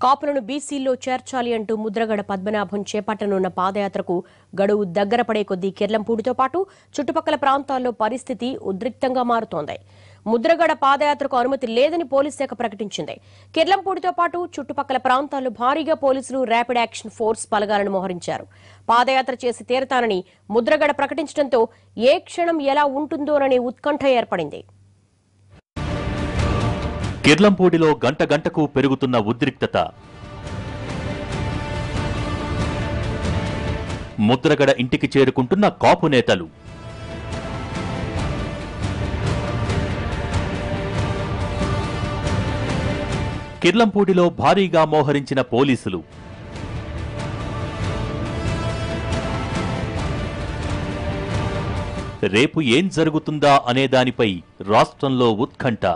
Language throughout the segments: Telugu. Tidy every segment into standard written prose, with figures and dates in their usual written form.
కాపులను బీసీల్లో చేర్చాలి అంటూ ముద్రగడ పద్మనాభం చేపట్టనున్న పాదయాత్రకు గడువు దగ్గర పడే కొద్దీ కిర్లంపూడితో పాటు చుట్టుపక్కల ప్రాంతాల్లో పరిస్థితి ఉద్రిక్తంగా మారుతోంది. ముద్రగడ పాదయాత్రకు అనుమతి లేదని పోలీస్ శాఖ ప్రకటించింది. కిర్లంపూడితో పాటు చుట్టుపక్కల ప్రాంతాల్లో భారీగా పోలీసులు ర్యాపిడ్ యాక్షన్ ఫోర్స్ బలగాలను మోహరించారు. పాదయాత్ర చేసి తీరతానని ముద్రగడ ప్రకటించడంతో ఏ క్షణం ఎలా ఉంటుందోననే ఉత్కంఠ ఏర్పడింది. కిర్లంపూడిలో గంట గంటకు పెరుగుతున్న ఉద్రిక్తత. ముద్రగడ ఇంటికి చేరుకుంటున్న కాపు నేతలు. కిర్లంపూడిలో భారీగా మోహరించిన పోలీసులు. రేపు ఏం జరుగుతుందా అనే దానిపై రాష్ట్రంలో ఉత్కంఠ.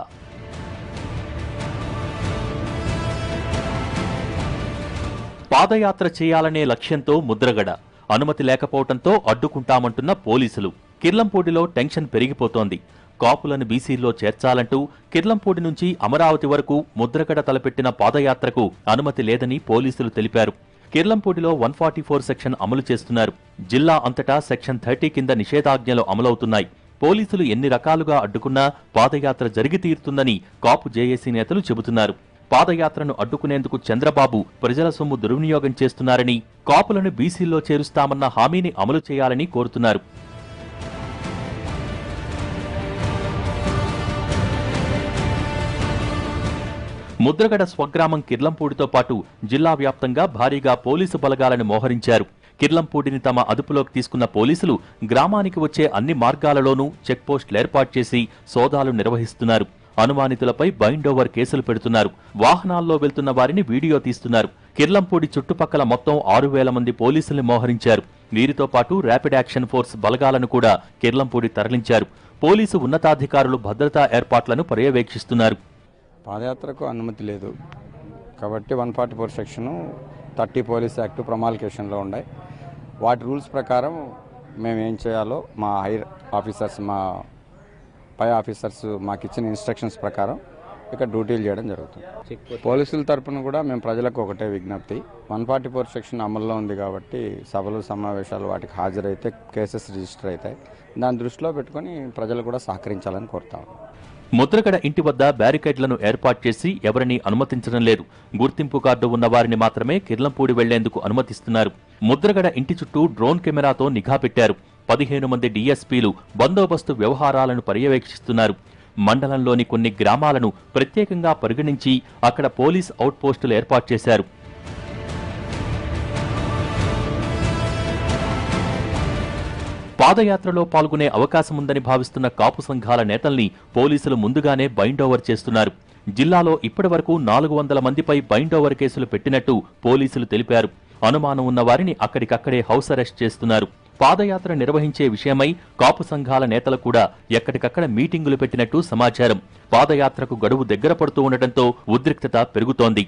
పాదయాత్ర చేయాలనే లక్ష్యంతో ముద్రగడ అనుమతి లేకపోవడంతో అడ్డుకుంటామంటున్న పోలీసులు. కిర్లంపూడిలో టెన్షన్ పెరిగిపోతోంది. కాపులను బీసీల్లో చేర్చాలంటూ కిర్లంపూడి నుంచి అమరావతి వరకు ముద్రగడ తలపెట్టిన పాదయాత్రకు అనుమతి లేదని పోలీసులు తెలిపారు. కిర్లంపూడిలో 144 సెక్షన్ అమలు చేస్తున్నారు. జిల్లా అంతటా సెక్షన్ 30 కింద నిషేధాజ్ఞలు అమలవుతున్నాయి. పోలీసులు ఎన్ని రకాలుగా అడ్డుకున్నా పాదయాత్ర జరిగి తీరుతుందని కాపు జేఏసీ నేతలు చెబుతున్నారు. పాదయాత్రను అడ్డుకునేందుకు చంద్రబాబు ప్రజల సొమ్ము దుర్వినియోగం చేస్తున్నారని, కాపులను బీసీల్లో చేరుస్తామన్న హామీని అమలు చేయాలని కోరుతున్నారు. ముద్రగడ స్వగ్రామం కిర్లంపూడితో పాటు జిల్లా వ్యాప్తంగా భారీగా పోలీసు బలగాలను మోహరించారు. కిర్లంపూడిని తమ అదుపులోకి తీసుకున్న పోలీసులు గ్రామానికి వచ్చే అన్ని మార్గాలలోనూ చెక్పోస్టులు ఏర్పాటు చేసి సోదాలు నిర్వహిస్తున్నారు. అనుమానితులపై బైండోవర్ కేసులు పెడుతున్నారు. వాహనాల్లో వెళ్తున్న వారిని వీడియో తీస్తున్నారు. కిర్లంపూడి చుట్టుపక్కల మొత్తం 6,000 మంది పోలీసుల్ని మోహరించారు. వీరితో పాటు ర్యాపిడ్ యాక్షన్ ఫోర్స్ బలగాలను కూడా కిర్లంపూడి తరలించారు. పోలీసు ఉన్నతాధికారులు భద్రతా ఏర్పాట్లను పర్యవేక్షిస్తున్నారు. పాదయాత్రకు అనుమతి లేదు కాబట్టి 144 సెక్షన్ 30 పోలీస్ యాక్ట్ ప్రమాలికేషన్లో ఉన్నాయి. వాటి రూల్స్ ప్రకారం మేము ఏం చేయాలో మా హై ఆఫీసర్స్, మా పై ఆఫీసర్స్ మాకు ఇచ్చిన ఇన్స్ట్రక్షన్స్ ప్రకారం ఇక్కడ డ్యూటీలు చేయడం జరుగుతుంది. పోలీసుల తరఫున కూడా మేము ప్రజలకు ఒకటే విజ్ఞప్తి, 144 సెక్షన్ అమల్లో ఉంది కాబట్టి సభలు సమావేశాలు వాటికి హాజరైతే కేసెస్ రిజిస్టర్ అవుతాయి. దాన్ని దృష్టిలో పెట్టుకుని ప్రజలు కూడా సహకరించాలని కోరుతాము. ముద్రగడ ఇంటి వద్ద బ్యారికేడ్లను ఏర్పాటు చేసి ఎవరినీ అనుమతించడం లేదు. గుర్తింపు కార్డు ఉన్న వారిని మాత్రమే కిర్లంపూడి వెళ్లేందుకు అనుమతిస్తున్నారు. ముద్రగడ ఇంటి చుట్టూ డ్రోన్ కెమెరాతో నిఘా పెట్టారు. 15 మంది డీఎస్పీలు బందోబస్తు వ్యవహారాలను పర్యవేక్షిస్తున్నారు. మండలంలోని కొన్ని గ్రామాలను ప్రత్యేకంగా పరిగణించి అక్కడ పోలీస్ అవుట్ పోస్టులు ఏర్పాటు చేశారు. పాదయాత్రలో పాల్గొనే అవకాశముందని భావిస్తున్న కాపు సంఘాల నేతల్ని పోలీసులు ముందుగానే బైండోవర్ చేస్తున్నారు. జిల్లాలో ఇప్పటివరకు 400 మందిపై బైండోవర్ కేసులు పెట్టినట్టు పోలీసులు తెలిపారు. అనుమానం ఉన్న వారిని అక్కడికక్కడే హౌస్ అరెస్ట్ చేస్తున్నారు. పాదయాత్ర నిర్వహించే విషయమై కాపు సంఘాల నేతలు కూడా ఎక్కడికక్కడ మీటింగులు పెట్టినట్టు సమాచారం. పాదయాత్రకు గడువు దగ్గర పడుతూ ఉండటంతో ఉద్రిక్తత పెరుగుతోంది.